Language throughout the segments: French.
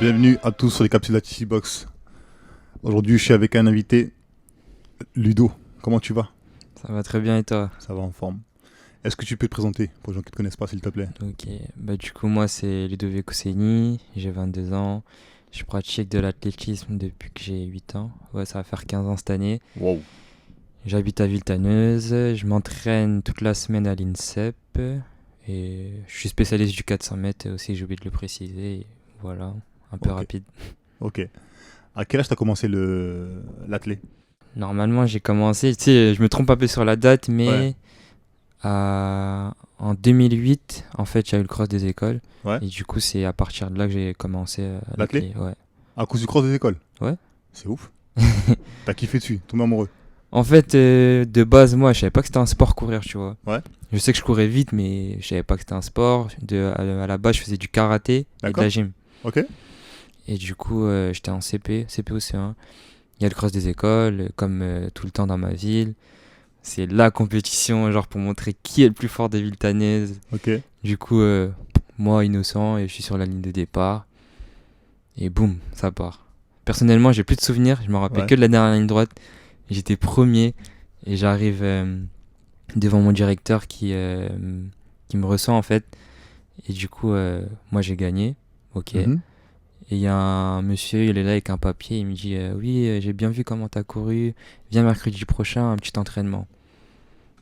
Bienvenue à tous sur les capsules d'Atissi Box. Aujourd'hui, je suis avec un invité, Ludo. Comment tu vas? Ça va très bien et toi? Ça va en forme. Est-ce que tu peux te présenter pour les gens qui ne te connaissent pas, s'il te plaît? Ok, du coup moi c'est Ludovico Segni, j'ai 22 ans, je pratique de l'athlétisme depuis que j'ai 8 ans, ouais ça va faire 15 ans cette année. Wow. J'habite à Villetaneuse, je m'entraîne toute la semaine à l'INSEP et je suis spécialiste du 400 mètres aussi, j'ai oublié de le préciser, et voilà, un peu Ok. rapide. Ok. À quel âge tu as commencé l'athlé? Normalement j'ai commencé, tu sais, je me trompe un peu sur la date, Ouais. mais en 2008, en fait, il y a eu le cross des écoles. Ouais. Et du coup, c'est à partir de là que j'ai commencé L'athlé? l'athlé. Ouais. À cause du cross des écoles? Ouais. C'est ouf. T'as kiffé dessus, tombé amoureux. En fait, de base, moi, je savais pas que c'était un sport courir, tu vois. Ouais. Je sais que je courais vite, mais je savais pas que c'était un sport. À la base, je faisais du karaté et de D'accord. la gym. Ok. Et du coup, j'étais en CP ou C1. Il y a le cross des écoles, comme tout le temps dans ma ville. C'est la compétition, genre pour montrer qui est le plus fort des Viltanaises. Ok. Du coup, moi, innocent, et je suis sur la ligne de départ. Et boum, ça part. Personnellement, j'ai plus de souvenirs. Je me rappelle Ouais. que de la dernière ligne droite. J'étais premier et j'arrive devant mon directeur qui me ressent en fait. Et du coup, moi j'ai gagné. Ok. Et Mhm. il y a un monsieur, il est là avec un papier. Il me dit oui, j'ai bien vu comment t'as couru. Viens mercredi prochain, un petit entraînement.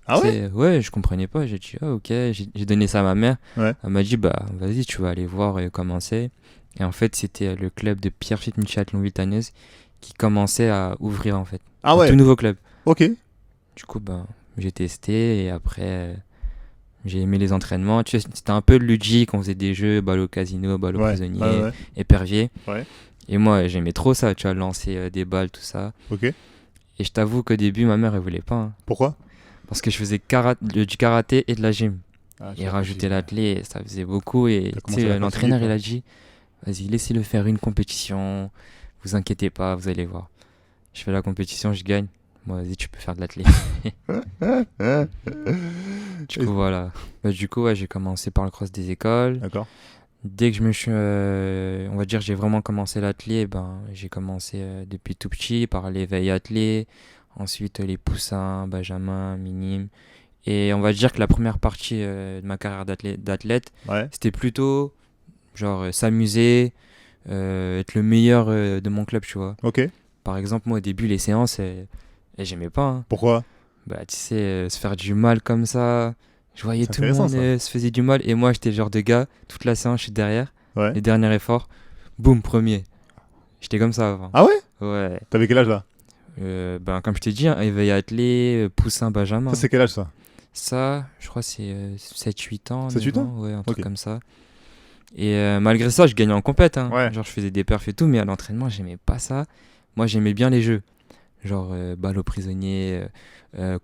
Ah ouais? Ouais, je comprenais pas. J'ai dit ah ok. J'ai donné ça à ma mère. Ouais. Elle m'a dit bah vas-y, tu vas aller voir comment c'est. Et en fait, c'était le club de Pierre Michel Villetaneuse qui commençait à ouvrir en fait. Ah Un tout ouais. nouveau club. Ok. Du coup, ben, j'ai testé et après, j'ai aimé les entraînements. Tu sais, c'était un peu ludique, on faisait des jeux, balle au casino, balle au Ouais. Ouais. prisonnier, Ouais. épervier. Ouais. Et moi, j'aimais trop ça, tu vois, lancer des balles, tout ça. Ok. Et je t'avoue qu'au début, ma mère, elle voulait pas, hein, Pourquoi? parce que je faisais du karaté et de la gym. Ah, tu Et l'as rajouter précisé. l'athlé, ça faisait beaucoup. Et T'as tu commencé à la sais, fatiguer, l'entraîneur, il quoi. a dit, vas-y, laissez-le faire une compétition. Vous inquiétez pas, vous allez voir. Je fais la compétition, je gagne. Bon, vas-y, tu peux faire de l'athlé. Du Et- coup, voilà. Du coup, ouais, j'ai commencé par le cross des écoles. D'accord. Dès que je me suis, on va dire, j'ai vraiment commencé l'athlé, ben, j'ai commencé depuis tout petit par l'éveil athlé, ensuite les poussins, benjamin, minime. Et on va dire que la première partie de ma carrière d'athlète, Ouais. c'était plutôt genre s'amuser, être le meilleur de mon club, tu vois. Ok. Par exemple, moi au début, les séances, j'aimais pas, hein. Pourquoi? Bah, tu sais, se faire du mal comme ça. Je voyais C'est tout le intéressant, monde ça. se faisait du mal. Et moi, j'étais le genre de gars, toute la séance, je suis derrière. Ouais. Les derniers efforts, boum, premier. J'étais comme ça avant. Ah ouais? Ouais. T'avais quel âge là? Ben, comme je t'ai dit, hein, éveil attelé, poussin, Ça, benjamin. c'est quel âge ça? Ça, je crois, c'est 7-8 ans, 7 9 8 ans? ans, ouais, un truc Ok. comme ça. Et malgré ça, je gagnais en compète, hein. Ouais. Genre, je faisais des perfs et tout, mais à l'entraînement, j'aimais pas ça. Moi, j'aimais bien les jeux. Genre, balle aux prisonniers,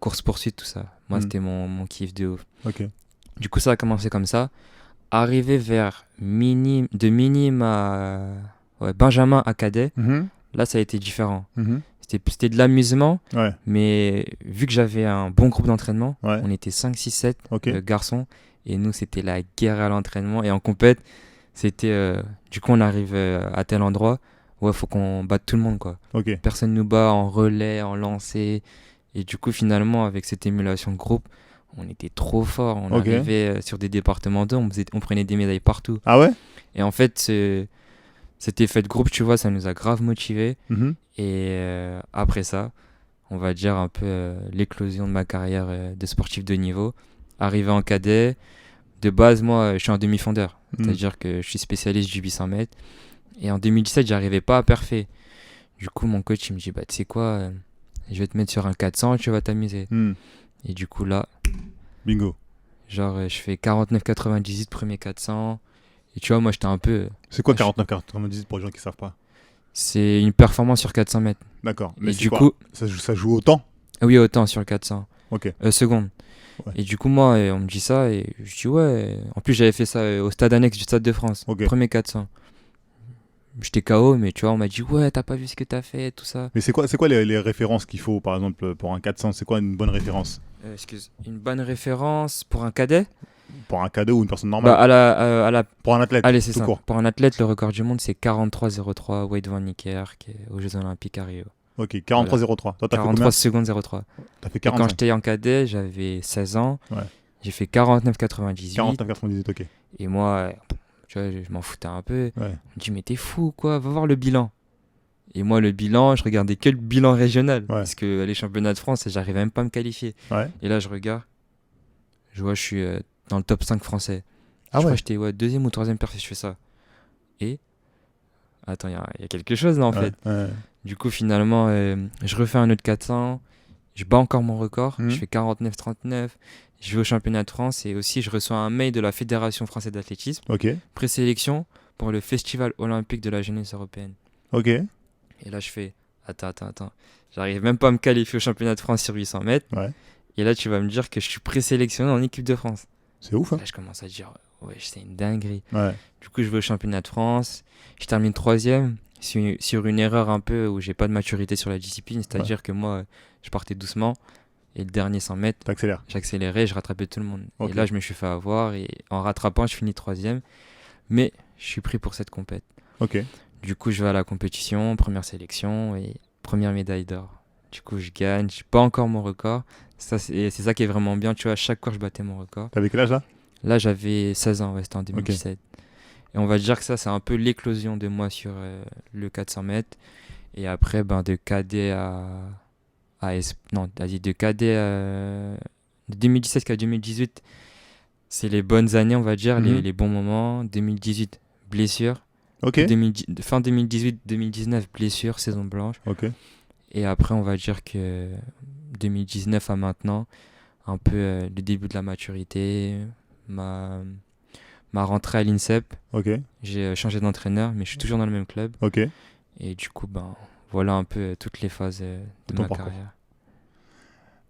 course-poursuite, tout ça. Moi, Hmm. c'était mon kiff de ouf. Ok. Du coup, ça a commencé comme ça. Arrivé vers minime, de minime à ouais, Benjamin à cadet, Mhm. là, ça a été différent. Mhm. C'était de l'amusement, Ouais. mais vu que j'avais un bon groupe d'entraînement, Ouais. on était 5 6 7 Ok. garçons, et nous, c'était la guerre à l'entraînement. Et en compète, c'était. Du coup, on arrive à tel endroit, ouais, faut qu'on batte tout le monde, quoi. Ok. Personne nous bat en relais, en lancer. Et du coup, finalement, avec cette émulation de groupe, on était trop fort. On Ok. arrivait sur des départementaux, on prenait des médailles partout. Ah ouais? Et en fait, cet effet de groupe, tu vois, ça nous a grave motivés. Mhm. Et après ça, on va dire un peu l'éclosion de ma carrière de sportif de niveau. Arrivé en cadet, de base, moi, je suis un demi-fondeur. Mhm. C'est-à-dire que je suis spécialiste du 800 mètres. Et en 2017, j'arrivais pas à perfer. Du coup, mon coach, il me dit, bah, tu sais quoi, je vais te mettre sur un 400, tu vas t'amuser. Hmm. Et du coup, là, Bingo. genre, je fais 49,98 premier 400. Et tu vois, moi, j'étais un peu. C'est quoi je- 49-98 pour les gens qui savent pas? C'est une performance sur 400 mètres. D'accord. Mais Et c'est du quoi? coup, Ça joue autant? ah oui, autant sur le 400. Ok. Secondes. Ouais. Et du coup, moi, on me dit ça. Et je dis, ouais. En plus, j'avais fait ça au stade annexe du Stade de France. Ok. Premier 400. J'étais KO, mais tu vois, on m'a dit, ouais, t'as pas vu ce que t'as fait, tout ça. Mais c'est quoi les références qu'il faut, par exemple, pour un 400? C'est quoi une bonne référence? Excuse. Une bonne référence pour un cadet? Pour un cadet ou une personne Bah, normale? Pour un athlète, allez, c'est tout ça. court. Pour un athlète, le record du monde, c'est 43,03 Wade Van Niekerk aux Jeux Olympiques à Rio. Ok, Voilà. 43,03. Toi, t'as fait 43 combien? secondes 03. T'as fait Et quand 45. j'étais en cadet, j'avais 16 ans. Ouais. J'ai fait 49,98. 49,98, ok. Et moi, tu vois, je m'en foutais un peu. Ouais. Je me dis, mais t'es fou, quoi, va voir le bilan. Et moi, le bilan, je regardais que le bilan régional. Ouais. Parce que les championnats de France, j'arrivais même pas à me qualifier. Ouais. Et là, je regarde, je vois, je suis dans le top 5 français. Ah Je crois ouais. que j'étais deuxième ou troisième personne, je fais ça. Et, attends, il y a quelque chose là, en fait. Ouais. Du coup, finalement, je refais un autre 400. Je bats encore mon record. Mhm. Je fais 49,39. Je vais au championnat de France et aussi, je reçois un mail de la Fédération française d'athlétisme. Ok. Présélection pour le Festival olympique de la jeunesse européenne. Ok. Et là, je fais, attends. J'arrive même pas à me qualifier au championnat de France sur 800 mètres. Ouais. Et là, tu vas me dire que je suis présélectionné en équipe de France. C'est ouf, hein? Là, je commence à dire, ouais, c'est une dinguerie. Ouais. Du coup, je vais au championnat de France. Je termine troisième sur une erreur un peu où j'ai pas de maturité sur la discipline. C'est-à-dire que moi, je partais doucement. Et le dernier 100 mètres, T'accélères. j'accélérais, je rattrapais tout le monde. Ok. Et là, je me suis fait avoir. Et en rattrapant, je finis troisième. Mais je suis pris pour cette compète. Ok. Du coup, je vais à la compétition, première sélection et première médaille d'or. Du coup, je gagne. Je bats encore mon record. C'est ça qui est vraiment bien. Tu vois, à chaque cours, je battais mon record. T'avais quel âge là? Là, j'avais 16 ans. Ouais, c'était en 2017. Et on va dire que ça, c'est un peu l'éclosion de moi sur le 400 mètres. Et après, de cadet non, vas-y, de cadet de 2017 à 2018, c'est les bonnes années, on va dire, Mhm. les bons moments. 2018, blessure. Ok. Fin 2018-2019, blessure, saison blanche. Ok. Et après, on va dire que 2019 à maintenant, un peu le début de la maturité, ma rentrée à l'INSEP. Ok. J'ai changé d'entraîneur, mais je suis toujours dans le même club. Ok. Et du coup, voilà un peu toutes les phases de ton ma parcours. carrière.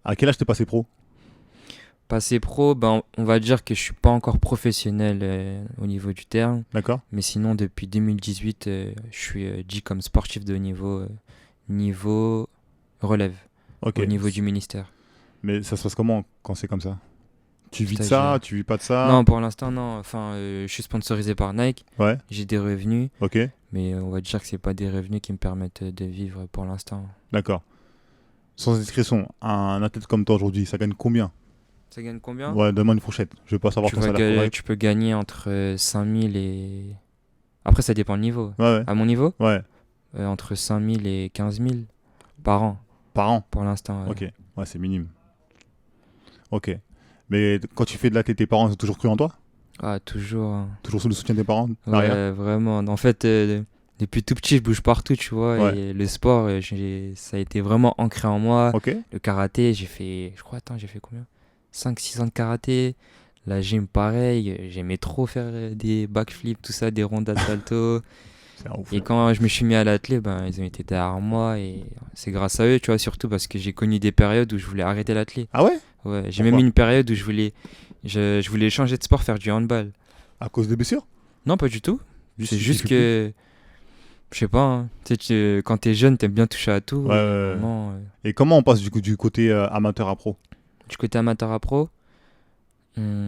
À quel âge t'es passé pro? Passé pro, on va dire que je suis pas encore professionnel au niveau du terme. D'accord. Mais sinon, depuis 2018, je suis dit comme sportif de haut niveau, niveau relève, Ok. au niveau du ministère. Mais ça se passe comment quand c'est comme ça? Tu vis de Stagiaire. ça? Tu vis pas de ça? Non, pour l'instant, non. Enfin, je suis sponsorisé par Nike. Ouais. J'ai des revenus, Ok. mais on va dire que c'est pas des revenus qui me permettent de vivre pour l'instant. D'accord. Sans discrétion, un athlète comme toi aujourd'hui, ça gagne combien? Ça gagne combien? Ouais, donne-moi une fourchette. Je veux pas savoir ton salaire correct. Tu peux gagner entre 5000 et... Après, ça dépend le niveau. Ouais, À mon niveau, ouais. entre 5000 et 15 000 par an, Par an. pour l'instant. Ouais. Ok. Ouais, c'est minime. Ok. Mais quand tu fais de l'athlète, tes parents ont toujours cru en toi? Ah, toujours. Hein. Toujours sous le soutien des parents? Ouais, Derrière? vraiment. En fait, depuis tout petit, je bouge partout, tu vois. Ouais. Et le sport, ça a été vraiment ancré en moi. Ok. Le karaté, j'ai fait combien? 5-6 ans de karaté. La gym, pareil. J'aimais trop faire des backflips, tout ça, des rondades salto. C'est un ouf. Et quand je me suis mis à l'athlé, ils ont été derrière moi. Et c'est grâce à eux, tu vois, surtout parce que j'ai connu des périodes où je voulais arrêter l'athlé. Ah ouais? Ouais, j'ai Pourquoi même eu une période où je voulais changer de sport, faire du handball. À cause des blessures? Non, pas du tout. C'est tu juste fais que, je sais pas, hein, tu sais, quand t'es jeune, t'aimes bien toucher à tout. Ouais, Et ouais, vraiment, Et comment on passe du côté amateur à pro? du côté amateur à pro,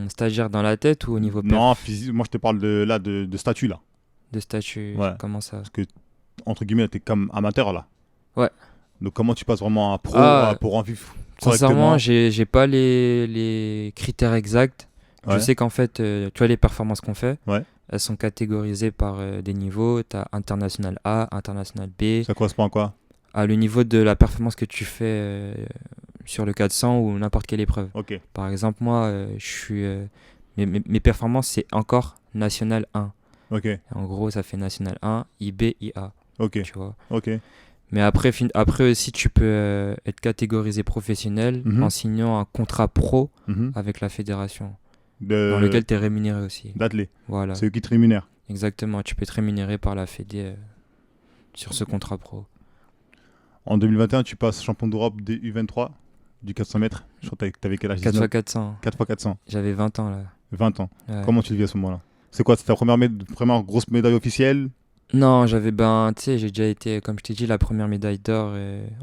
stagiaire dans la tête ou au niveau perf Non, moi je te parle de statut là. de statut, Ouais. comment ça? Entre guillemets, t'es comme amateur là. Ouais. Donc comment tu passes vraiment à pro pour en vivre Sincèrement, correctement? j'ai pas les critères exacts. Je Ouais. sais qu'en fait, tu vois, les performances qu'on fait, Ouais. elles sont catégorisées par des niveaux. Tu as international A, international B. Ça correspond à quoi? À le niveau de la performance que tu fais sur le 400 ou n'importe quelle épreuve. Ok. Par exemple, moi, je suis, mes performances, c'est encore national 1. Ok. Et en gros, ça fait national 1, IB, IA. Ok. Tu vois. Ok. Mais après aussi, tu peux être catégorisé professionnel Mhm. en signant un contrat pro Mhm. avec la fédération, dans lequel tu es rémunéré aussi. D'athlète. Voilà, C'est eux qui te rémunèrent. exactement. Tu peux être rémunéré par la fédé sur ce contrat pro. En 2021, tu passes champion d'Europe des U23 du 400 mètres. Je crois que t'avais quel âge? 4x400. 4x400. J'avais 20 ans là. 20 ans. Ouais. Comment tu le vis à ce moment-là? C'est quoi? C'est ta première grosse médaille officielle? Non, tu sais, j'ai déjà été, comme je t'ai dit, la première médaille d'or.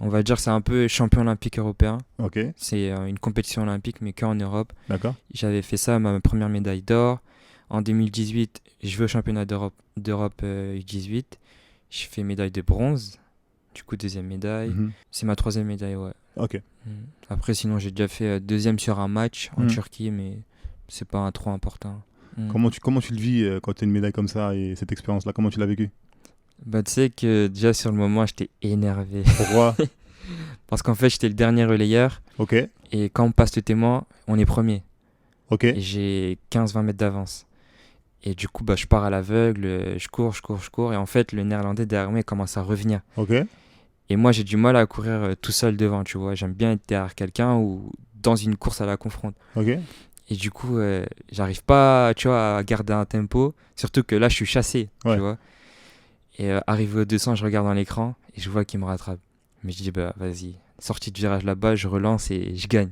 On va dire, c'est un peu champion olympique européen. Ok, C'est une compétition olympique, mais qu'en Europe. d'accord. J'avais fait ça, ma première médaille d'or. En 2018, je vais au championnat d'Europe U18. Je fais médaille de bronze. Du coup, deuxième médaille. Mhm. C'est ma troisième médaille, ouais. Ok. Mm. Après, sinon, j'ai déjà fait deuxième sur un match en Mhm. Turquie, mais c'est pas trop important. Mm. Comment tu le vis quand tu as une médaille comme ça et cette expérience-là, comment tu l'as vécu? Bah, tu sais que déjà sur le moment, j'étais énervé. Pourquoi? Parce qu'en fait, j'étais le dernier relayeur. Ok, Et quand on passe le témoin, on est premier. ok, Et j'ai 15-20 mètres d'avance. Et du coup, bah, je pars à l'aveugle, je cours, je cours, je cours. Et en fait, le néerlandais derrière moi il commence à revenir. ok, Et moi, j'ai du mal à courir tout seul devant, tu vois. J'aime bien être derrière quelqu'un ou dans une course à la confronte. ok. Et du coup, j'arrive pas, tu vois, à garder un tempo. Surtout que là, je suis chassé, Ouais. tu vois. Et arrivé au 200, je regarde dans l'écran et je vois qu'il me rattrape. Mais je dis, bah vas-y, sortie de virage là-bas, je relance et je gagne.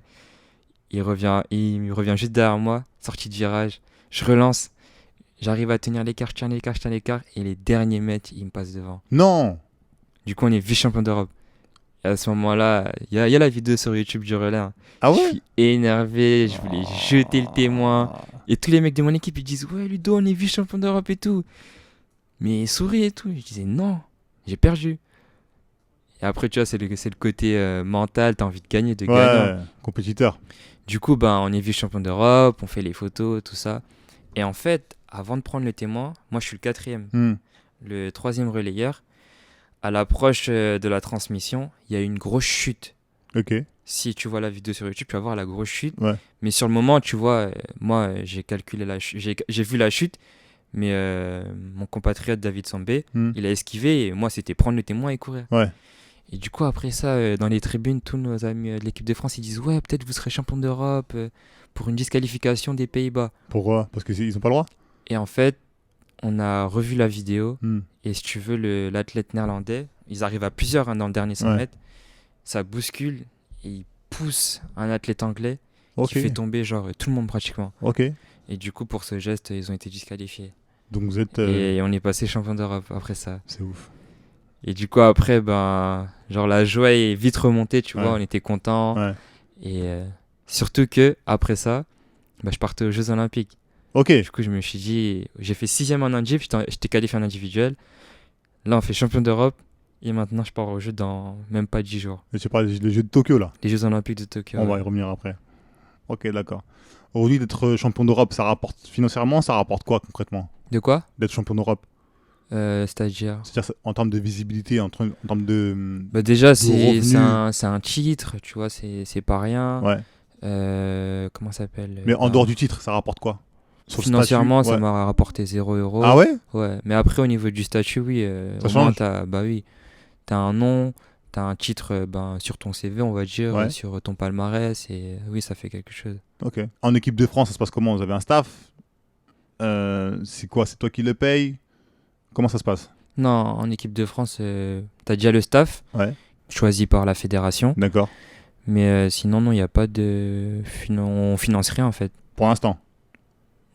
Il me revient juste derrière moi, sortie de virage. Je relance, j'arrive à tenir l'écart, je tiens l'écart, je tiens l'écart. Et les derniers mètres, il me passe devant. Non! Du coup, on est vice-champion d'Europe. Et à ce moment-là, il y a la vidéo sur YouTube du relais, hein. Ah Je ouais? suis énervé, je voulais jeter le témoin. Et tous les mecs de mon équipe, ils disent, ouais, Ludo, on est vice-champion d'Europe et tout. Mais il sourit et tout. Je disais, non, j'ai perdu. Et après, tu vois, c'est le côté mental, t'as envie de gagner, de gagnant. Ouais, compétiteur. Du coup, ben, on est vice-champion d'Europe, on fait les photos, tout ça. Et en fait, avant de prendre le témoin, moi, je suis le quatrième. Hmm. Le troisième relayeur, à l'approche de la transmission, il y a eu une grosse chute. Ok, Si tu vois la vidéo sur YouTube, tu vas voir la grosse chute. ouais, Mais sur le moment, tu vois, moi, j'ai calculé j'ai vu la chute, mais mon compatriote David Sambé, hmm, il a esquivé et moi, c'était prendre le témoin et courir. ouais. Et du coup, après ça, dans les tribunes, tous nos amis de l'équipe de France, ils disent, ouais, peut-être vous serez champion d'Europe pour une disqualification des Pays-Bas. Pourquoi? Parce qu'ils ont pas le droit? Et en fait, on a revu la vidéo. Hmm. Et si tu veux, l'athlète néerlandais, ils arrivent à plusieurs dans le dernier 100 Ouais. mètres. Ça bouscule et il pousse un athlète anglais Ok, qui fait tomber genre tout le monde pratiquement. ok. Et du coup, pour ce geste, ils ont été disqualifiés. Donc vous êtes... Et on est passé champion d'Europe après ça. C'est ouf. Et du coup, après, ben, genre la joie est vite remontée, tu vois, Ouais. on était contents. Ouais. Et surtout que après ça, bah, je partais aux Jeux Olympiques. Ok, Du coup, je me suis dit, j'ai fait 6ème en indiv, j'étais qualifié en individuel. Là, on fait champion d'Europe. Et maintenant, je pars aux Jeux dans même pas 10 jours. et tu parles des Jeux de Tokyo là. Les Jeux Olympiques de Tokyo. On va y revenir après. Ok, d'accord. Aujourd'hui, d'être champion d'Europe, ça rapporte financièrement, ça rapporte quoi concrètement? De quoi D'être champion d'Europe? C'est-à-dire C'est-à-dire en termes de visibilité, en termes de bah déjà, c'est revenus. un titre, tu vois, c'est pas rien. Ouais. Comment ça s'appelle Mais en dehors du titre, ça rapporte quoi? Sur le financièrement, statut, ça ouais. m'a rapporté 0 €. Ah ouais? Ouais, mais après, au niveau du statut, oui, Ça au moins, change? bah oui, t'as un nom, t'as un titre ben, sur ton CV, on va dire, Ouais. sur ton palmarès, et oui, ça fait quelque chose. Ok. En équipe de France, ça se passe comment? Vous avez un staff? C'est quoi? C'est toi qui le payes? Comment ça se passe? Non, en équipe de France, t'as déjà le staff, Ouais. choisi par la fédération, D'accord. mais sinon, non, il n'y a pas de... on finance rien, en fait. Pour l'instant.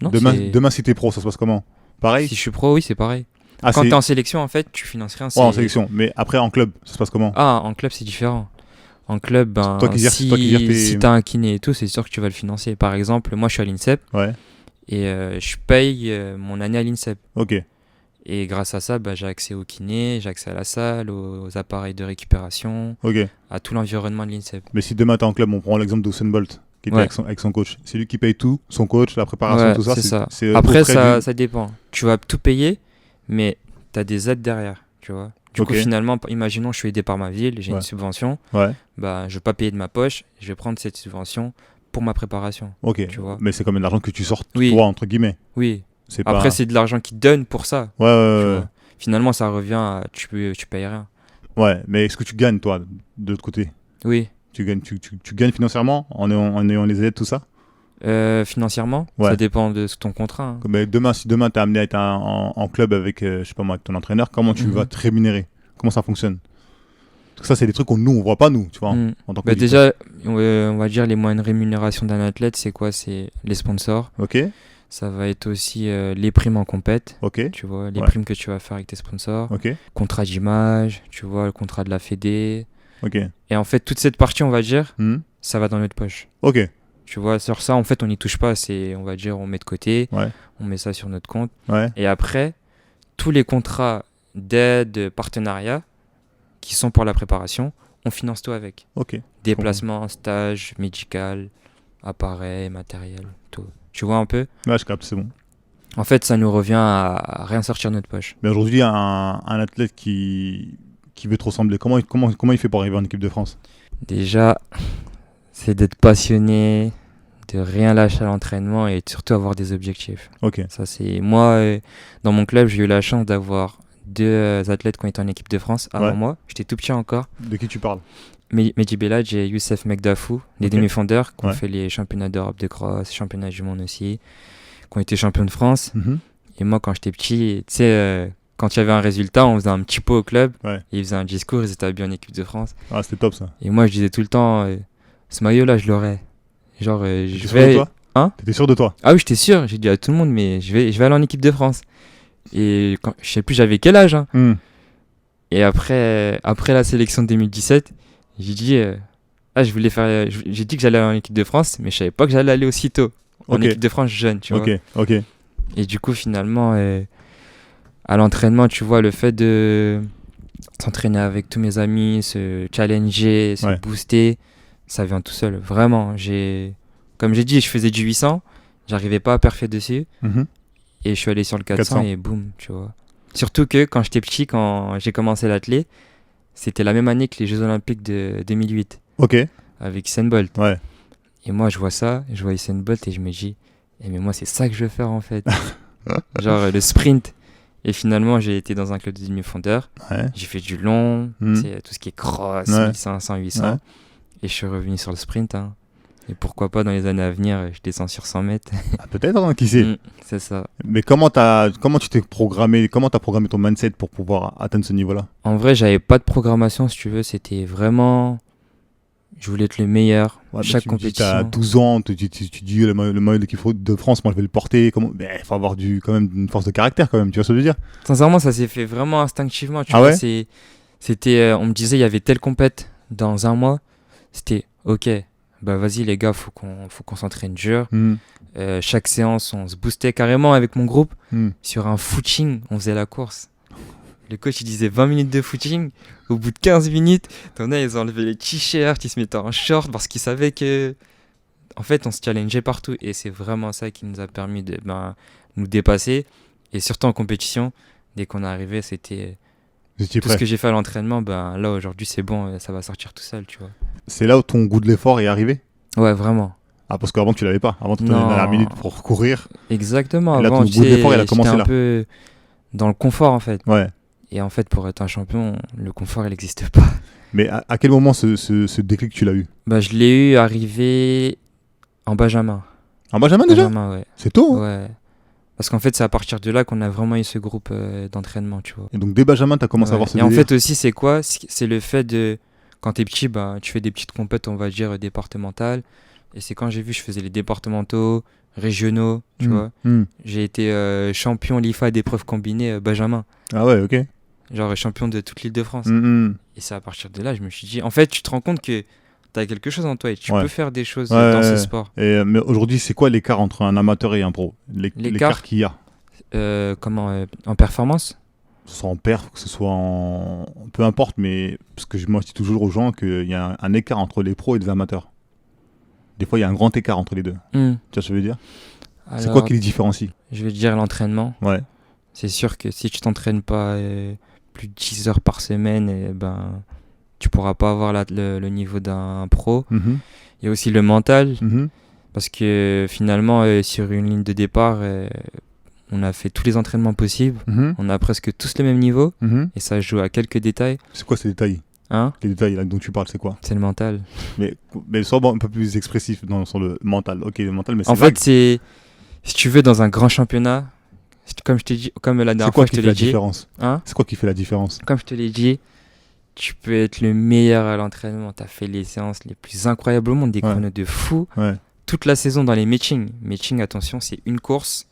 Non, Demain, si t'es pro, ça se passe comment? Pareil? si je suis pro, oui, c'est pareil. Ah, Quand c'est t'es en sélection, en fait, tu finances rien. en sélection. Mais après, en club, ça se passe comment? Ah, en club, c'est différent. En club, ben, Toi qui gères- si, toi qui gères tes- si t'as un kiné et tout, c'est sûr que tu vas le financer. Par exemple, moi, je suis à l'INSEP Ouais. et je paye mon année à l'INSEP. Ok. Et grâce à ça, bah, j'ai accès au kiné, j'ai accès à la salle, aux appareils de récupération, Ok. à tout l'environnement de l'INSEP. Mais si demain t'es en club, on prend l'exemple d'Usain Bolt, qui était Ouais. avec son coach. C'est lui qui paye tout, son coach, la préparation, Ouais, tout ça. c'est ça. c'est Après, auprès ça, du- ça dépend. Tu vas tout payer, mais t'as des aides derrière, tu vois. Du coup, Ok. finalement, imaginons, je suis aidé par ma ville, j'ai Ouais. une subvention, Ouais. bah, je vais pas payer de ma poche, je vais prendre cette subvention pour ma préparation. Ok. Tu vois. Mais c'est quand même de l'argent que tu sors Oui. toi, entre guillemets. Oui. C'est Après, pas... c'est de l'argent qui te donne pour ça. Ouais, ouais, tu ouais. vois. Finalement, ça revient à tu payes rien. Ouais, mais est-ce que tu gagnes, toi, de l'autre côté? Oui. Tu gagnes financièrement en ayant les aides, tout ça? Financièrement, Ouais. ça dépend de ton contrat, hein. Mais si demain t'es amené à être en club avec, je sais pas moi, avec ton entraîneur, comment tu Mhm. vas te rémunérer? Comment ça fonctionne? Parce que ça, c'est des trucs qu'on nous, on voit pas, nous, tu vois, Mm. en tant que Bah déjà, on va dire les moyens de rémunération d'un athlète, c'est quoi? C'est les sponsors. Ok. Ça va être aussi les primes en compète. Ok. Tu vois, les Ouais. primes que tu vas faire avec tes sponsors. Ok. Contrat d'image, tu vois, le contrat de la Fédé. Ok. Et en fait, toute cette partie, on va dire, Mhm. ça va dans notre poche. Ok. Tu vois, sur ça, en fait, on n'y touche pas. C'est, on va dire, on met de côté, Ouais. on met ça sur notre compte. Ouais. Et après, tous les contrats d'aide, de partenariat qui sont pour la préparation, on finance tout avec. Ok. Déplacement, stage, médical, appareil, matériel, tout. Tu vois un peu? Ouais, je capte, c'est bon. En fait, ça nous revient à rien sortir de notre poche. Mais aujourd'hui, un athlète qui veut te ressembler, comment il fait pour arriver en équipe de France? Déjà, c'est d'être passionné, de rien lâcher à l'entraînement et surtout avoir des objectifs. Ok. Ça, c'est moi, dans mon club, j'ai eu la chance d'avoir deux athlètes qui ont été en équipe de France avant Ouais. moi. J'étais tout petit encore. De qui tu parles? Mehdi Belhadj et Youssef Mekdafou, des Ok. demi-fondeurs qui ont Ouais. fait les championnats d'Europe de cross, championnats du monde aussi, qui ont été champions de France. Mhm. Et moi, quand j'étais petit, tu sais, quand il y avait un résultat, on faisait un petit pot au club. Ouais. Et ils faisaient un discours, ils étaient habillés en équipe de France. Ah, c'était top ça. Et moi, je disais tout le temps, ce maillot-là, je l'aurais. Genre, je T'étais sûr de vais. toi? Hein? T'étais sûr de toi? Ah oui, j'étais sûr. J'ai dit à tout le monde, mais je vais aller en équipe de France. Et quand, je sais plus, j'avais quel âge. Hein. Hmm. Et après la sélection de 2017, j'ai dit, je voulais faire. J'ai dit que j'allais aller en équipe de France, mais je savais pas que j'allais aller aussitôt en Ok. équipe de France jeune, tu vois. Ok. Ok. Et du coup, finalement, à l'entraînement, tu vois, le fait de s'entraîner avec tous mes amis, se challenger, se Ouais. booster, ça vient tout seul. Vraiment, comme j'ai dit, je faisais du 800, j'arrivais pas à parfait dessus, Mhm. et je suis allé sur le 400, 400. et boum, tu vois. Surtout que quand j'étais petit, quand j'ai commencé l'athlé, c'était la même année que les Jeux Olympiques de 2008, Ok. avec Usain Bolt. Ouais. Et moi, je vois ça, je vois Usain Bolt, et je me dis, mais moi, c'est ça que je veux faire en fait. Genre le sprint. Et finalement, j'ai été dans un club de demi-fondeurs. Ouais. J'ai fait du long, Mhm. c'est tout ce qui est cross, Ouais. 1500, 800. Ouais. Et je suis revenu sur le sprint. Hein. Et pourquoi pas dans les années à venir, je descends sur 100 mètres. Ah, peut-être, hein, qui sait. C'est ça. Mais comment tu t'es programmé, comment t'as programmé ton mindset pour pouvoir atteindre ce niveau-là? En vrai, j'avais pas de programmation, si tu veux. C'était vraiment. Je voulais être le meilleur. Ouais, mais Chaque tu me dis, t'as compétition. 12 ans, tu dis le maillot de l'équipe de France, moi je vais le porter. Il faut avoir quand même une force de caractère quand même, tu vois ce que je veux dire? Sincèrement, ça s'est fait vraiment instinctivement. Tu Ah vois, ouais? c'était, on me disait, il y avait telle compète dans un mois. C'était OK. Bah vas-y les gars, faut qu'on s'entraîne dur. Mhm. Chaque séance, on se boostait carrément avec mon groupe. Mhm. Sur un footing, on faisait la course. Le coach, il disait 20 minutes de footing. Au bout de 15 minutes, t'en as, ils enlevaient les t-shirts, ils se mettaient en short parce qu'ils savaient que, en fait, on se challengeait partout. Et c'est vraiment ça qui nous a permis de nous dépasser. Et surtout en compétition, dès qu'on arrivait, c'était Vous étiez tout prêt. ce que j'ai fait à l'entraînement. Là, aujourd'hui, c'est bon, ça va sortir tout seul, tu vois. C'est là où ton goût de l'effort est arrivé? Ouais, vraiment. Ah, parce qu'avant tu l'avais pas. Avant tu prenais la dernière Non. minute pour courir. Exactement. Et là, Avant, ton tu goût de sais, l'effort, il a commencé j'étais un là. peu dans le confort, en fait. Ouais. Et en fait, pour être un champion, le confort, il n'existe pas. Mais à quel moment ce déclic tu l'as eu? Je l'ai eu arrivé en Benjamin. En Benjamin déjà? Benjamin, ouais. C'est tôt, hein? Ouais. Parce qu'en fait, c'est à partir de là qu'on a vraiment eu ce groupe d'entraînement, tu vois. Et donc dès Benjamin, t'as commencé à Ouais. avoir ce Et en délire. fait aussi, c'est quoi? C'est le fait de... Quand t'es petit, tu fais des petites compètes, on va dire, départementales. Et c'est quand j'ai vu, je faisais les départementaux, régionaux, tu vois. J'ai été champion l'IFA d'épreuves combinées Benjamin. Ah ouais, ok. Genre champion de toute l'Île-de-France. Mhm. Et c'est à partir de là, je me suis dit... En fait, tu te rends compte que t'as quelque chose en toi et tu Ouais. peux faire des choses Ouais, dans ce ouais. sport. Mais aujourd'hui, c'est quoi l'écart entre un amateur et un pro? L'écart qu'il y a. En performance? Que ce soit en perf, que ce soit en... Peu importe, mais... Parce que moi, je dis toujours aux gens qu'il y a un écart entre les pros et les amateurs. Des fois, il y a un grand écart entre les deux. Tu vois ce que je veux dire? C'est Alors, quoi qui les différencie? je vais te dire l'entraînement. Ouais. C'est sûr que si tu t'entraînes pas plus de 10 heures par semaine, tu pourras pas avoir le niveau d'un pro. Mhm. Il y a aussi le mental, Mhm. parce que finalement, sur une ligne de départ, on a fait tous les entraînements possibles. Mhm. On a presque tous le même niveau, Mhm. et ça se joue à quelques détails. C'est quoi ces détails? Hein? Les détails là, dont tu parles, c'est quoi? C'est le mental. Mais sois un peu plus expressif sur le mental. Ok, le mental, mais c'est En vague. fait, c'est, si tu veux, dans un grand championnat, comme je t'ai dit, comme la C'est dernière quoi fois, je qui te fait la l'ai dit, différence? hein? C'est quoi qui fait la différence? Comme je te l'ai dit, tu peux être le meilleur à l'entraînement. Tu as fait les séances les plus incroyables au monde, des Ouais. chronos de fou. Ouais. toute la saison dans les meetings. Meeting, attention, c'est une course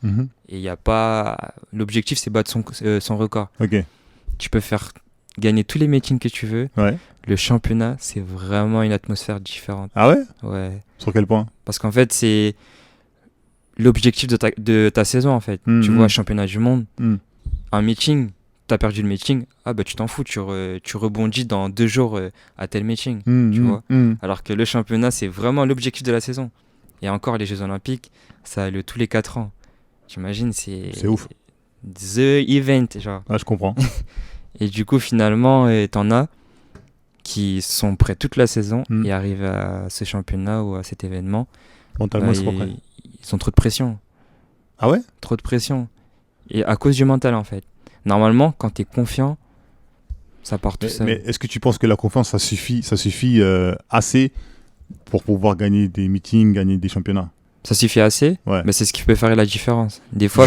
et il y a pas. L'objectif, c'est battre son record. Ok. Tu peux faire gagner tous les meetings que tu veux. Ouais. Le championnat, c'est vraiment une atmosphère différente. Ah ouais? Ouais. Sur quel point? Parce qu'en fait, c'est l'objectif de ta saison, en fait. Tu vois, championnat du monde, un meeting, t'as perdu le meeting, ah bah tu t'en fous, tu rebondis dans 2 jours à tel meeting, tu vois. Alors que le championnat, c'est vraiment l'objectif de la saison. Et encore, les Jeux Olympiques, ça a lieu tous les 4 ans. T'imagines, c'est ouf. The event, genre. Ah, je comprends. Et du coup, finalement, t'en as qui sont prêts toute la saison et arrivent à ce championnat ou à cet événement. Mentalement, ils sont pas prêts. Ils ont trop de pression. Ah ouais? Trop de pression. Et à cause du mental, en fait. Normalement, quand tu es confiant, ça part tout seul. Mais est-ce que tu penses que la confiance, ça suffit assez pour pouvoir gagner des meetings, gagner des championnats? Ça suffit assez, ouais. Mais c'est ce qui peut faire la différence. Des fois,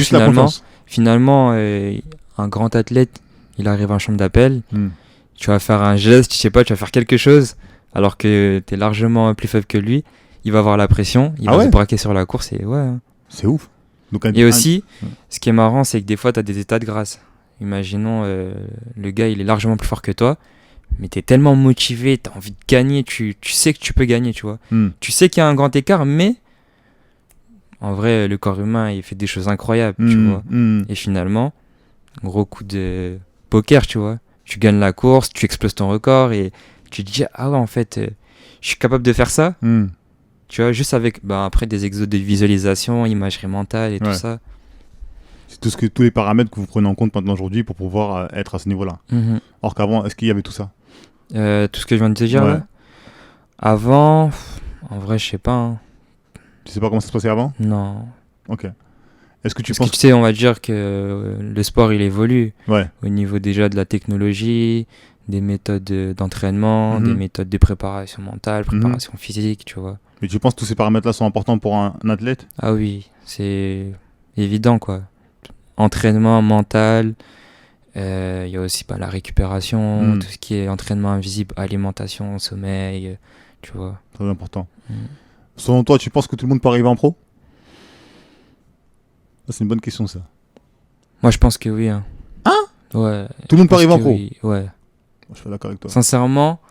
finalement un grand athlète, il arrive à un champ d'appel, tu vas faire un geste, je sais pas, tu vas faire quelque chose, alors que tu es largement plus faible que lui. Il va avoir la pression, il va se braquer sur la course et ouais. C'est ouf. Donc, et aussi, ce qui est marrant, c'est que des fois, tu as des états de grâce. Imaginons, le gars, il est largement plus fort que toi, mais tu es tellement motivé, tu as envie de gagner, tu sais que tu peux gagner, tu vois. Tu sais qu'il y a un grand écart, mais en vrai, le corps humain, il fait des choses incroyables, tu vois. Et finalement, gros coup de poker, tu vois. Tu gagnes la course, tu exploses ton record et tu te dis, ah ouais, en fait, je suis capable de faire ça. Tu vois, juste avec après des exos de visualisation, imagerie mentale et tout ça. C'est tous les paramètres que vous prenez en compte maintenant aujourd'hui pour pouvoir être à ce niveau-là. Or qu'avant, est-ce qu'il y avait tout ça? Tout ce que je viens de te dire là. Avant, en vrai, je sais pas. Hein. Tu sais pas comment ça se passait avant? Non. Ok. Est-ce que tu penses que tu sais, on va dire que le sport il évolue. Au niveau déjà de la technologie, des méthodes d'entraînement, des méthodes de préparation mentale, préparation physique, tu vois. Mais tu penses que tous ces paramètres-là sont importants pour un athlète? Ah oui, c'est évident quoi. Entraînement mental, il y a aussi la récupération, tout ce qui est entraînement invisible, alimentation, sommeil, tu vois. Très important. Selon toi, tu penses que tout le monde peut arriver en pro? C'est une bonne question ça. Moi je pense que oui. Hein? Ouais. Tout le monde peut arriver en pro? Oui. Ouais. Je suis d'accord avec toi. Sincèrement,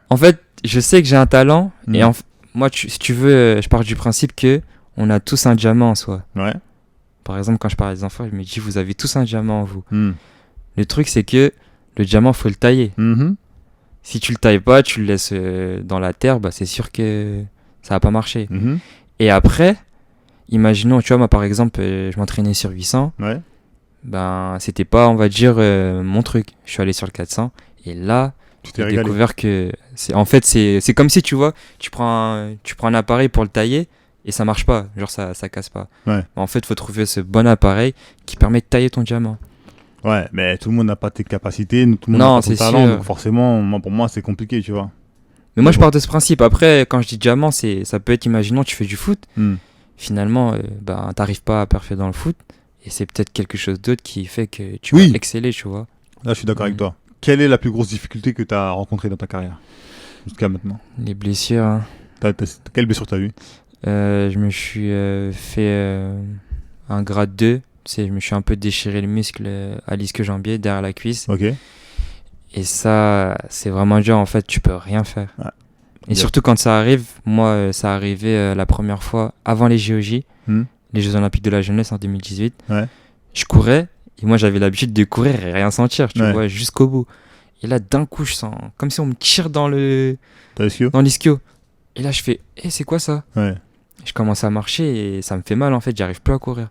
en fait, je sais que j'ai un talent et moi, si tu veux, je pars du principe que on a tous un diamant en soi. Ouais. Par exemple, quand je parle à des enfants, je me dis, vous avez tous un diamant en vous. Le truc, c'est que le diamant, faut le tailler. Si tu le tailles pas, tu le laisses dans la terre, c'est sûr que ça va pas marcher. Et après, imaginons, tu vois, moi, par exemple, je m'entraînais sur 800. Ouais. C'était pas, on va dire, mon truc. Je suis allé sur le 400 et là, j'ai découvert que c'est comme si, tu vois, tu prends un appareil pour le tailler et ça marche pas, genre ça casse pas. En fait, faut trouver ce bon appareil qui permet de tailler ton diamant. Ouais, mais tout le monde n'a pas tes capacités, tout le monde n'a pas ton talent, donc forcément, pour moi, c'est compliqué, tu vois. Mais moi, je pars de ce principe. Après, quand je dis diamant, ça peut être, imaginons, tu fais du foot, finalement, t'arrives pas à parfaire dans le foot, et c'est peut-être quelque chose d'autre qui fait que tu vas exceller, tu vois. Là, je suis d'accord avec toi. Quelle est la plus grosse difficulté que tu as rencontrée dans ta carrière jusqu'à maintenant? Les blessures. Hein. Quelle blessure t'as eu? Je me suis fait un grade 2. Je me suis un peu déchiré le muscle à l'ischio-jambier, derrière la cuisse. Ok. Et ça, c'est vraiment dur. En fait, tu peux rien faire. Et surtout quand ça arrive, moi, ça arrivait la première fois avant les JOJ, les Jeux Olympiques de la jeunesse en 2018. Je courais. Et moi, j'avais l'habitude de courir et rien sentir, tu vois, jusqu'au bout. Et là, d'un coup, je sens comme si on me tire dans l'ischio. Et là, je fais, c'est quoi ça? Je commence à marcher et ça me fait mal, en fait. J'arrive plus à courir.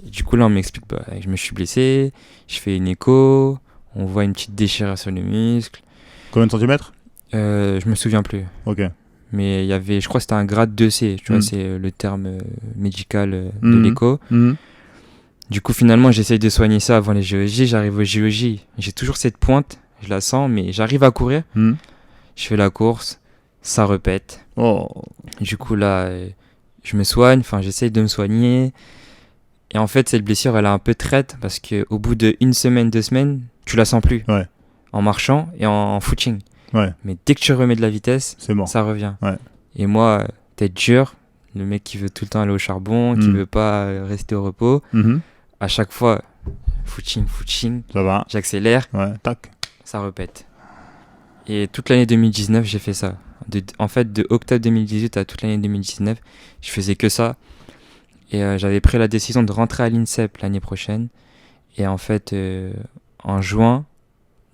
Et du coup, là, on m'explique, je me suis blessé. Je fais une écho. On voit une petite déchirure sur le muscle. Combien de centimètres? Je me souviens plus. Ok. Mais il y avait, je crois que c'était un grade 2C. Tu vois, c'est le terme médical de l'écho. Du coup, finalement, j'essaye de soigner ça avant les JOJ. J'arrive aux JOJ. J'ai toujours cette pointe. Je la sens, mais j'arrive à courir. Je fais la course. Ça répète. Du coup, là, je me soigne. Enfin, j'essaye de me soigner. Et en fait, cette blessure, elle est un peu traite parce qu'au bout d'1 semaine, 2 semaines, tu la sens plus. En marchant et en footing. Mais dès que tu remets de la vitesse, ça revient. Et moi, tête dure, le mec qui veut tout le temps aller au charbon, qui veut pas rester au repos. À chaque fois, footing, ça va. J'accélère, tac. Ça repète. Et toute l'année 2019, j'ai fait ça. En fait, de octobre 2018 à toute l'année 2019, je faisais que ça. Et j'avais pris la décision de rentrer à l'INSEP l'année prochaine. Et en fait, en juin,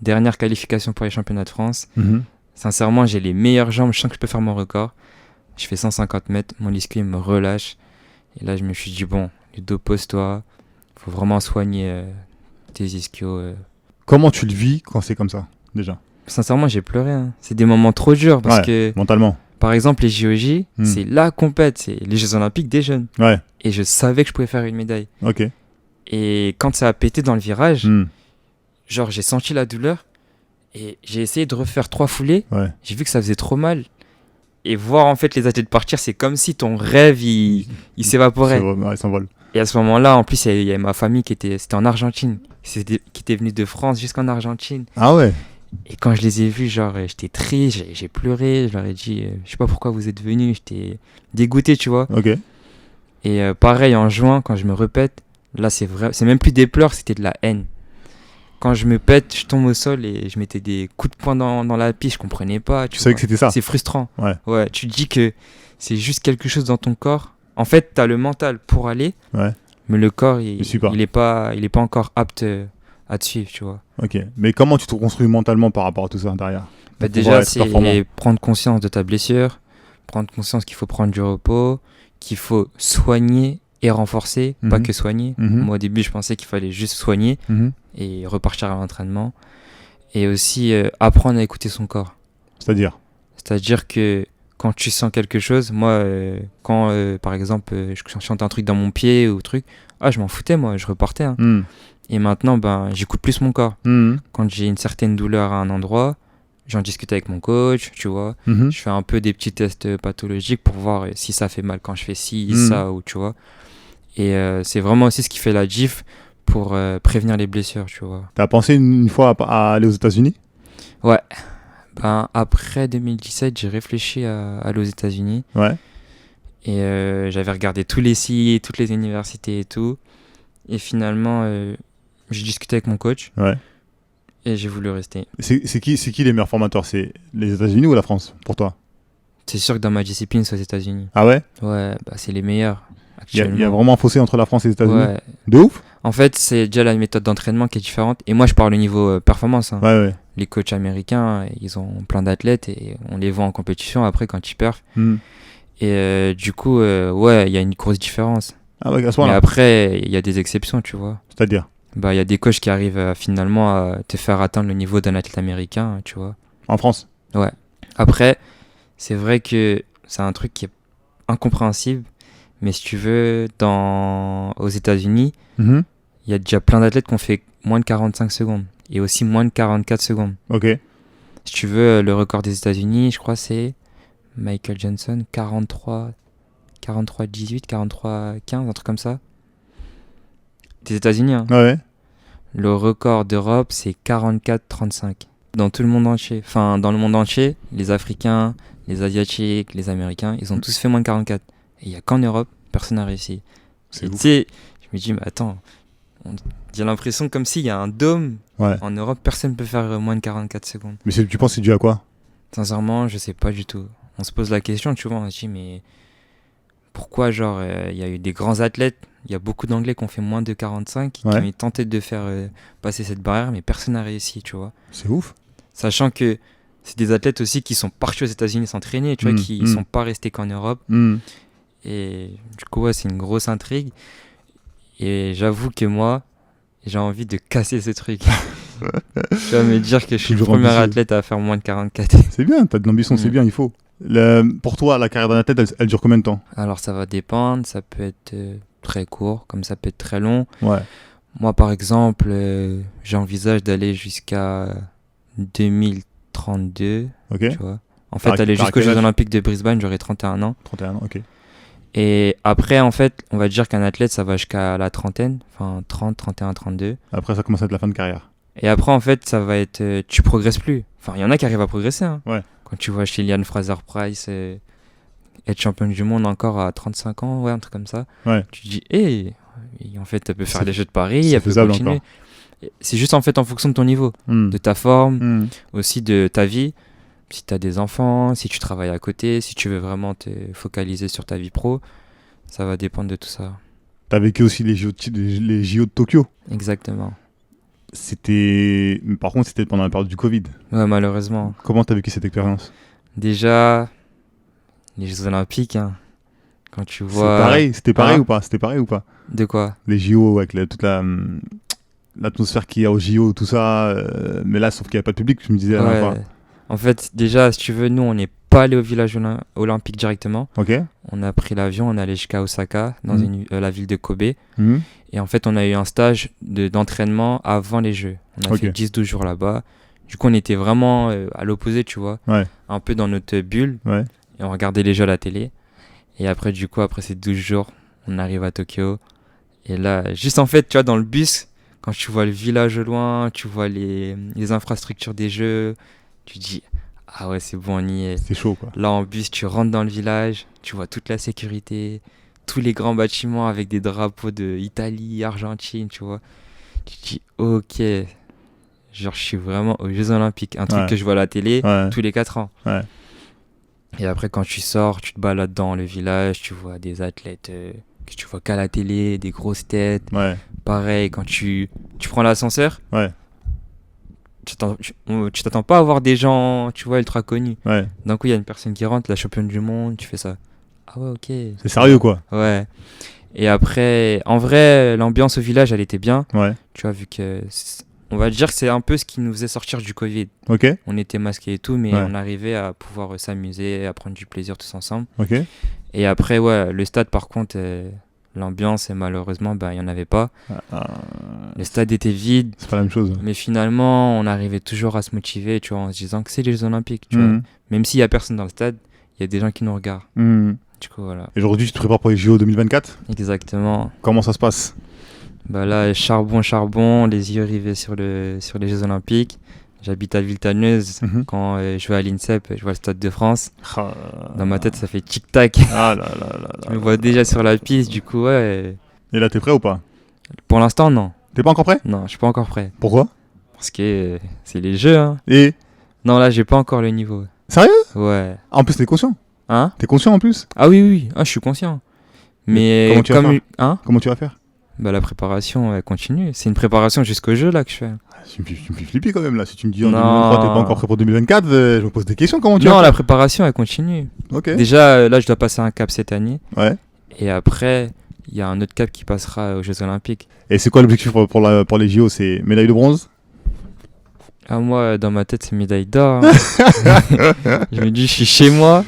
dernière qualification pour les championnats de France. Sincèrement, j'ai les meilleures jambes. Je sens que je peux faire mon record. Je fais 150 mètres. Mon ischio me relâche. Et là, je me suis dit, bon, Ludo, pose-toi. Il faut vraiment soigner tes ischios. Comment tu le vis quand c'est comme ça, déjà? Sincèrement, j'ai pleuré. Hein. C'est des moments trop durs parce que... mentalement. Par exemple, les JOJ, c'est la compète. C'est les Jeux Olympiques des jeunes. Et je savais que je pouvais faire une médaille. Ok. Et quand ça a pété dans le virage, genre, j'ai senti la douleur. Et j'ai essayé de refaire 3 foulées. J'ai vu que ça faisait trop mal. Et voir en fait les athlètes partir, c'est comme si ton rêve, il s'évaporait. Il s'envole. Et à ce moment-là, en plus, il y avait ma famille c'était en Argentine, qui était venue de France jusqu'en Argentine. Ah ouais. Et quand je les ai vus, genre, j'étais triste, j'ai pleuré, je leur ai dit, je sais pas pourquoi vous êtes venus, j'étais dégoûté, tu vois. Ok. Et pareil, en juin, quand je me répète, là, c'est même plus des pleurs, c'était de la haine. Quand je me pète, je tombe au sol et je mettais des coups de poing dans la piste, je comprenais pas. Tu savais que c'était ça. C'est frustrant. Ouais, tu te dis que c'est juste quelque chose dans ton corps. En fait, t'as le mental pour aller, mais le corps, il est pas encore apte à te suivre, tu vois. Ok, mais comment tu te construis mentalement par rapport à tout ça derrière? Déjà, c'est prendre conscience de ta blessure, prendre conscience qu'il faut prendre du repos, qu'il faut soigner et renforcer, pas que soigner. Moi, au début, je pensais qu'il fallait juste soigner et repartir à l'entraînement. Et aussi apprendre à écouter son corps. C'est-à-dire que quand tu sens quelque chose, moi, quand par exemple, je sentais un truc dans mon pied ou truc, je m'en foutais, moi, je repartais. Hein. Et maintenant, j'écoute plus mon corps. Quand j'ai une certaine douleur à un endroit, j'en discute avec mon coach, tu vois. Je fais un peu des petits tests pathologiques pour voir si ça fait mal quand je fais ci, ça, ou tu vois. Et c'est vraiment aussi ce qui fait la diff pour prévenir les blessures, tu vois. T'as pensé une fois à aller aux États-Unis? Ouais. Après 2017, j'ai réfléchi à aller aux États-Unis. Et j'avais regardé tous les sites, toutes les universités et tout. Et finalement, j'ai discuté avec mon coach. Et j'ai voulu rester. C'est qui les meilleurs formateurs? C'est les États-Unis ou la France, pour toi? C'est sûr que dans ma discipline, c'est aux États-Unis. Ah ouais? Ouais, c'est les meilleurs. Il y a vraiment un fossé entre la France et les États-Unis? Ouais. De ouf? En fait, c'est déjà la méthode d'entraînement qui est différente. Et moi, je parle au niveau performance. Hein. Les coachs américains, ils ont plein d'athlètes et on les voit en compétition après quand ils perfent. Et du coup, il y a une grosse différence. Ah ouais, à ce moment-là. Mais après, il y a des exceptions, tu vois. C'est-à-dire? Il y a des coachs qui arrivent finalement à te faire atteindre le niveau d'un athlète américain, tu vois. En France? Ouais. Après, c'est vrai que c'est un truc qui est incompréhensible. Mais si tu veux, aux États-Unis, il y a déjà plein d'athlètes qui ont fait moins de 45 secondes. Et aussi moins de 44 secondes. Ok. Si tu veux, le record des États-Unis, je crois, c'est Michael Johnson, 43-18, 43-15, un truc comme ça. Des États-Unis, hein. Ouais. Le record d'Europe, c'est 44-35. Dans tout le monde entier. Enfin, dans le monde entier, les Africains, les Asiatiques, les Américains, ils ont tous fait moins de 44. Et il n'y a qu'en Europe, personne n'a réussi. Tu sais, je me dis, mais attends, j'ai l'impression comme s'il y a un dôme. En Europe, personne ne peut faire moins de 44 secondes. Mais tu penses que c'est dû à quoi? Sincèrement, je sais pas du tout. On se pose la question, tu vois, on se dit, mais pourquoi, genre, il y a eu des grands athlètes, il y a beaucoup d'Anglais qui ont fait moins de 45, qui ont tenté de faire passer cette barrière, mais personne n'a réussi, tu vois. C'est ouf. Sachant que c'est des athlètes aussi qui sont partis aux États-Unis s'entraîner, tu vois, qui sont pas restés qu'en Europe. Et du coup, c'est une grosse intrigue. Et j'avoue que moi, j'ai envie de casser ce truc. Tu vas me dire que je suis le premier athlète à faire moins de 44. C'est bien, t'as de l'ambition, c'est bien, il faut. Pour toi, la carrière d'un athlète, elle dure combien de temps? Alors, ça va dépendre. Ça peut être très court, comme ça peut être très long. Moi, par exemple, j'envisage d'aller jusqu'à 2032. Tu vois. En fait, aller jusqu'aux Jeux Olympiques de Brisbane, j'aurai 31 ans. 31 ans, ok. Et après, en fait, on va dire qu'un athlète, ça va jusqu'à la trentaine, enfin 30, 31, 32. Après, ça commence à être la fin de carrière. Et après, en fait, ça va être... tu progresses plus. Enfin, il y en a qui arrivent à progresser. Hein. Quand tu vois chez Liane Fraser-Price, être champion du monde encore à 35 ans, ouais, un truc comme ça. Ouais. Tu te dis, en fait, elle peut faire les Jeux de Paris, elle peut continuer. Encore. C'est juste en fait en fonction de ton niveau, de ta forme, aussi de ta vie. Si tu as des enfants, si tu travailles à côté, si tu veux vraiment te focaliser sur ta vie pro, ça va dépendre de tout ça. Tu as vécu aussi les JO de Tokyo. Exactement. Par contre, c'était pendant la période du Covid. Ouais, malheureusement. Comment tu as vécu cette expérience? Déjà, les Jeux Olympiques, hein, quand tu vois... C'était pareil ou pas? C'était pareil ou pas? De quoi? Les JO avec toute l'atmosphère qu'il y a aux JO, tout ça. Mais là, sauf qu'il n'y a pas de public, je me disais la dernière fois. En fait, déjà, si tu veux, nous, on n'est pas allé au village olympique directement. Ok. On a pris l'avion, on est allé jusqu'à Osaka, dans la ville de Kobe. Et en fait, on a eu un stage d'entraînement avant les Jeux. On a fait 10-12 jours là-bas. Du coup, on était vraiment à l'opposé, tu vois. Ouais. Un peu dans notre bulle. Ouais. Et on regardait les Jeux à la télé. Et après, du coup, après ces 12 jours, on arrive à Tokyo. Et là, juste en fait, tu vois, dans le bus, quand tu vois le village au loin, tu vois les infrastructures des Jeux, tu te dis, ah ouais, c'est bon, on y est. C'est chaud, quoi. Là, en bus, tu rentres dans le village, tu vois toute la sécurité, tous les grands bâtiments avec des drapeaux d'Italie, Argentine, tu vois. Tu te dis, ok, genre, je suis vraiment aux Jeux Olympiques. Un truc que je vois à la télé tous les 4 ans. Ouais. Et après, quand tu sors, tu te balades dans le village, tu vois des athlètes que tu vois qu'à la télé, des grosses têtes. Ouais. Pareil, quand tu prends l'ascenseur, ouais. tu t'attends pas à voir des gens, tu vois, ultra connus. Ouais. D'un coup, il y a une personne qui rentre, la championne du monde, tu fais ça. Ah ouais, ok. C'est sérieux, quoi. Ouais. Et après, en vrai, l'ambiance au village, elle était bien. Ouais. Tu vois, vu que... On va dire que c'est un peu ce qui nous faisait sortir du Covid. Ok. On était masqués et tout, mais on arrivait à pouvoir s'amuser, à prendre du plaisir tous ensemble. Ok. Et après, ouais, le stade, par contre, l'ambiance, et malheureusement, il n'y en avait pas. Le stade était vide. C'est pas la même chose. Mais finalement, on arrivait toujours à se motiver, tu vois, en se disant que c'est les Jeux Olympiques, tu vois. Même s'il n'y a personne dans le stade, il y a des gens qui nous regardent. Du coup, voilà. Et aujourd'hui, tu te prépares pour les JO 2024 ? Exactement. Comment ça se passe ? Là, charbon, les yeux rivés sur les Jeux Olympiques. J'habite à Villetaneuse. Quand je vais à l'INSEP, je vois le Stade de France. Dans ma tête, ça fait tic-tac. Je me vois déjà sur la piste, du coup, ouais. Et là, t'es prêt ou pas ? Pour l'instant, non. T'es pas encore prêt ? Non, je suis pas encore prêt. Pourquoi ? Parce que c'est les Jeux, hein. Et ? Non, là, j'ai pas encore le niveau. Sérieux ? Ouais. En plus, t'es conscient ? Hein ? T'es conscient en plus ? Ah oui, je suis conscient. Mais comment tu vas faire ? Comment tu vas faire ? La préparation, elle continue. C'est une préparation jusqu'au jeu, là, que je fais. Tu me fais flipper quand même, là. Si tu me dis en 2023, t'es pas encore prêt pour 2024, je me pose des questions. Comment tu vas faire ? Non, la préparation, elle continue. Ok. Déjà, là, je dois passer un cap cette année. Ouais. Et après, il y a un autre cap qui passera aux Jeux Olympiques. Et c'est quoi l'objectif pour les JO ? C'est médaille de bronze ? Ah, moi, dans ma tête, c'est médaille d'or. Je me dis, je suis chez moi.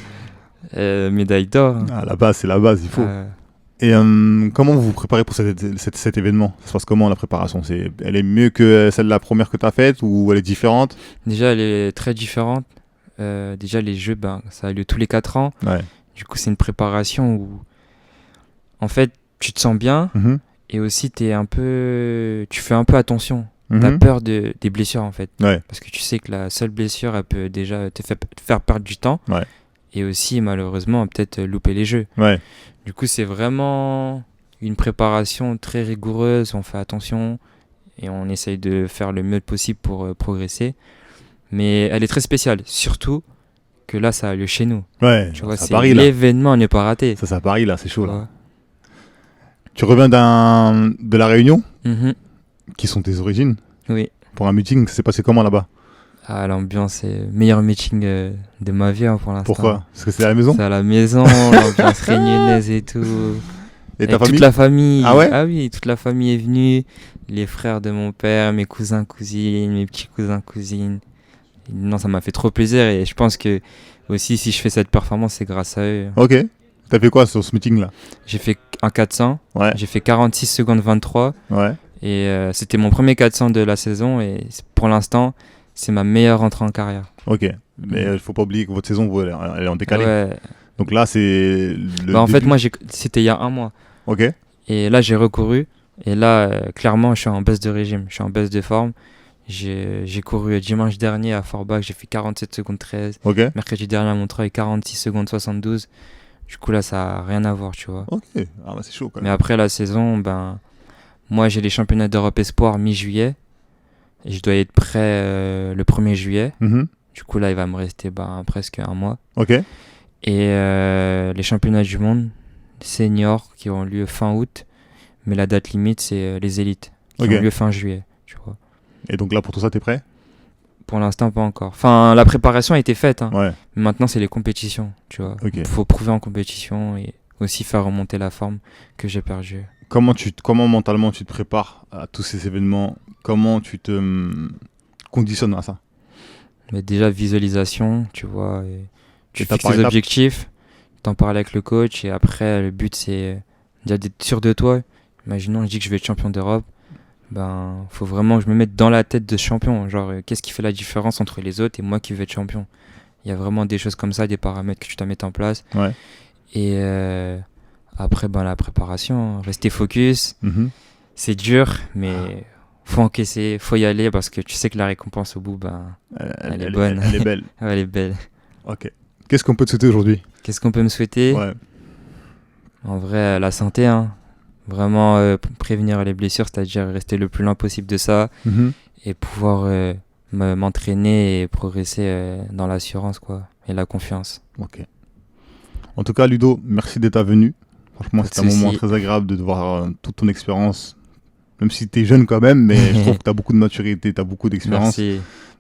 Médaille d'or. Ah, la base, c'est la base, il faut. Et comment vous vous préparez pour cet événement ? Ça se passe comment, la préparation ? Elle est mieux que celle de la première que tu as faite ou elle est différente ? Déjà, elle est très différente. Déjà, les Jeux, ça a lieu tous les 4 ans. Ouais. Du coup, c'est une préparation où, en fait, tu te sens bien et aussi tu fais un peu attention. Tu as peur des blessures, en fait. Ouais. Parce que tu sais que la seule blessure, elle peut déjà te faire perdre du temps. Ouais. Et aussi, malheureusement, peut-être louper les Jeux. Ouais. Du coup, c'est vraiment une préparation très rigoureuse. On fait attention et on essaye de faire le mieux possible pour progresser. Mais elle est très spéciale, surtout que là, ça a lieu chez nous. Ouais, tu vois, c'est Paris, l'événement à ne pas rater. Ça, c'est à Paris, là, c'est chaud, là. Ouais. Tu reviens de la Réunion, qui sont tes origines. Oui. Pour un meeting, ça s'est passé comment là-bas ? Ah, l'ambiance, c'est le meilleur meeting de ma vie pour l'instant. Pourquoi ? Parce que c'est à la maison ? C'est à la maison, l'ambiance réunionnaise et tout. Et ta famille ? Toute la famille. Ah ouais ? Ah oui, toute la famille est venue. Les frères de mon père, mes cousins, cousines, mes petits cousins, cousines. Non, ça m'a fait trop plaisir et je pense que aussi si je fais cette performance, c'est grâce à eux. Ok. T'as fait quoi sur ce meeting-là ? J'ai fait un 400. Ouais. J'ai fait 46 secondes 23. Ouais. Et c'était mon premier 400 de la saison et pour l'instant, c'est ma meilleure entrée en carrière. Ok. Mais il faut pas oublier que votre saison, elle est en décalé. Ouais. Donc là, c'est en fait, moi, c'était il y a un mois. Ok. Et là, j'ai recouru. Et là, clairement, je suis en baisse de régime. Je suis en baisse de forme. J'ai couru dimanche dernier à Forbach. J'ai fait 47 secondes 13. Ok. Mercredi dernier à Montreuil, 46 secondes 72. Du coup, là, ça n'a rien à voir, tu vois. Ok, ah bah c'est chaud quand même. Mais après la saison, moi, j'ai les championnats d'Europe Espoir mi-juillet. Et je dois être prêt le 1er juillet. Du coup, là, il va me rester presque un mois. Ok. Et les championnats du monde seniors qui ont lieu fin août. Mais la date limite, c'est les élites qui ont lieu fin juillet, tu vois. Et donc là, pour tout ça, t'es prêt? Pour l'instant, pas encore. Enfin, la préparation a été faite. Hein. Ouais. Maintenant, c'est les compétitions, tu vois. Il faut prouver en compétition et aussi faire remonter la forme que j'ai perdue. Comment mentalement tu te prépares à tous ces événements? Comment tu te conditionnes à ça? Mais déjà, visualisation, tu vois. Tu fixes tes objectifs, t'en parles avec le coach et après, le but, c'est déjà d'être sûr de toi. Imaginons, je dis que je vais être champion d'Europe. Faut vraiment que je me mette dans la tête de ce champion. Genre, qu'est-ce qui fait la différence entre les autres et moi qui veux être champion? Il y a vraiment des choses comme ça, des paramètres que tu dois mettre en place. Ouais. Et après, la préparation, rester focus. C'est dur, mais faut encaisser, faut y aller parce que tu sais que la récompense au bout, elle est bonne. Elle est belle. Elle est belle. Ok. Qu'est-ce qu'on peut te souhaiter aujourd'hui? Qu'est-ce qu'on peut me souhaiter? Ouais. En vrai, la santé, hein. Vraiment prévenir les blessures, c'est-à-dire rester le plus loin possible de ça et pouvoir m'entraîner et progresser dans l'assurance quoi, et la confiance. Ok. En tout cas, Ludo, merci d'être venu. Franchement, c'était un moment très agréable de voir toute ton expérience, même si tu es jeune quand même, mais je trouve que tu as beaucoup de maturité, tu as beaucoup d'expérience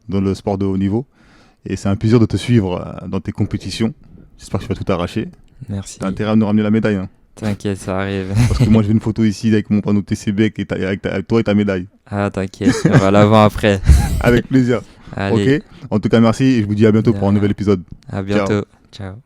dans le sport de haut niveau. Et c'est un plaisir de te suivre dans tes compétitions. J'espère que tu vas tout arracher. Merci. Tu as intérêt à nous ramener la médaille. Hein. T'inquiète, ça arrive. Parce que moi, je veux une photo ici avec mon panneau TCB avec toi et ta médaille. Ah, t'inquiète, on va l'avoir après. Avec plaisir. Allez. Ok. En tout cas, merci et je vous dis à bientôt pour un nouvel épisode. À bientôt. Ciao.